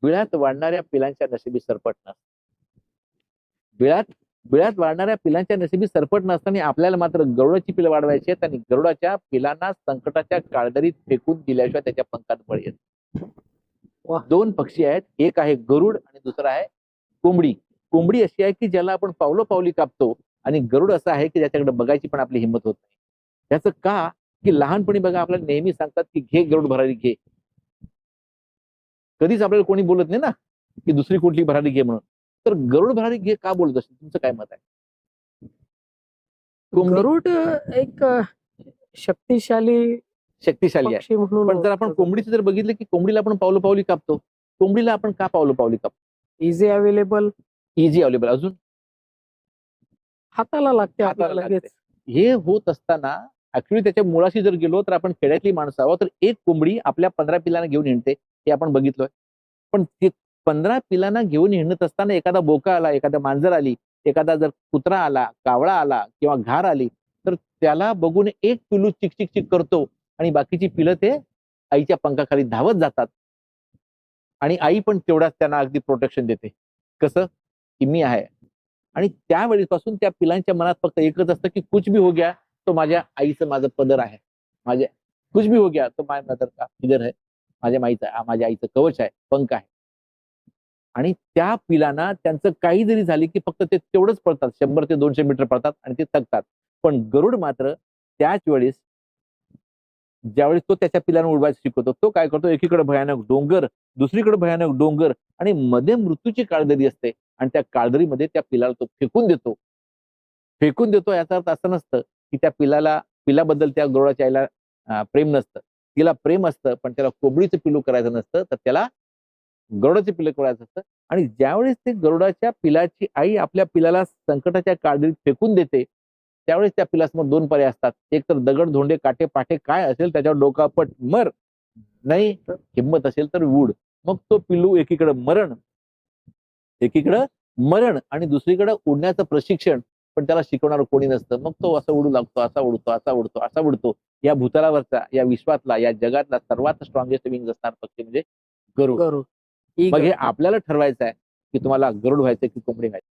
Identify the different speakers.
Speaker 1: बिळात वाढणाऱ्या पिलांच्या नशिबी सरपट नसतं. बिळात बिळात वाढणाऱ्या पिलांच्या नशिबी सरपट नसताना आपल्याला मात्र गरुडाची पिलं वाढवायची आहेत आणि गरुडाच्या पिलांना संकटाच्या काळदरीत फेकून दिल्याशिवाय त्याच्या पंखात बळ येत. दोन पक्षी आहेत, एक आहे गरुड आणि दुसरा आहे कोंबडी. कोंबडी अशी आहे की ज्याला आपण पावलोपावली कापतो आणि गरुड असं आहे की ज्याच्याकडे बघायची पण आपली हिंमत होत नाही. त्याचं का की लहानपणी बघा आपल्याला नेहमी सांगतात की घे गरुड भरारी घे. कधीच आपल्याला कोणी बोलत नाही ना की दुसरी कुठली भरारी घे म्हणून. तर गरुड भरारी घे का बोलत असेल, तुमचं काय मत आहे?
Speaker 2: गरुड एक शक्तिशाली
Speaker 1: आहे.
Speaker 2: पक्षी म्हणून
Speaker 1: पण जर आपण कोंबडीचं जर बघितलं की कोंबडीला आपण पावलोपावली कापतो, कोंबडीला आपण का पावलोपावली कापतो?
Speaker 2: इझी अवेलेबल
Speaker 1: अजून
Speaker 2: हाताला लागते आपल्याला लगेच.
Speaker 1: हे होत असताना ऍक्च्युली त्याच्या मुळाशी जर गेलो तर आपण खेड्यातली माणसं आहोत, तर एक कोंबडी आपल्या 15 पिलांना घेऊन हिंडते हे आपण बघितलोय. पण ते 15 पिलांना घेऊन हिंडत असताना एखादा बोका आला, एखादा मांजर आली, एखादा जर कुत्रा आला, कावळा आला किंवा घार आली तर त्याला बघून एक पिलू चिक चिक चिक करतो आणि बाकीची पिलं ते आईच्या पंखाखाली धावत जातात आणि आई पण तेवढाच त्यांना अगदी प्रोटेक्शन देते. कसं की मी आहे. आणि त्यावेळेपासून त्या पिलांच्या मनात फक्त एकच असतं की कुछ भी हो गया तो माझ्या आईचं माझं पदर आहे. माझ्या कुछ भी हो गया तो माय मदर का इधर है. माझ्या आईचं कवच आहे, पंख आहे. आणि त्या पिलांना त्यांचं काही जरी झाली की फक्त ते तेवढंच पळतात, 100 ते 200 मीटर पळतात आणि ते थकतात. पण गरुड मात्र त्याच वेळेस ज्यावेळेस तो त्याच्या पिलांना उडवायला शिकवतो, तो काय करतो, एकीकडे भयानक डोंगर, दुसरीकडे भयानक डोंगर आणि मध्ये मृत्यूची काळदरी असते आणि त्या काळदरीमध्ये त्या पिलाला तो फेकून देतो. याचा अर्थ असं नसतं की त्या पिलाबद्दल त्या गरुडाच्या आईला प्रेम नसतं. तिला प्रेम असतं, पण त्याला कोंबडीचं पिलू करायचं नसतं, तर त्याला गरुडाचे पिलं करायचं असतं. आणि ज्यावेळेस ते गरुडाच्या पिलाची आई आपल्या पिलाला संकटाच्या काळदरीत फेकून देते, त्यावेळेस त्या पिलासमोर 2 पर्याय असतात. एक तर दगड, धोंडे, काटे, पाटे काय असेल त्याच्यावर डोकापट मर, नाही हिंमत असेल तर उड. मग तो पिल्लू एकीकडे मरण आणि दुसरीकडे उडण्याचं प्रशिक्षण, पण त्याला शिकवणार कोणी नसतं. मग तो असं उडू लागतो, असा उडतो. या भूतलावरचा, या विश्वातला, या जगातला सर्वात स्ट्रॉंगेस्ट विंग्स असणार पक्षी म्हणजे गरुड. मग हे आपल्याला ठरवायचं आहे की तुम्हाला गरुड व्हायचं की कोंबडी व्हायचं.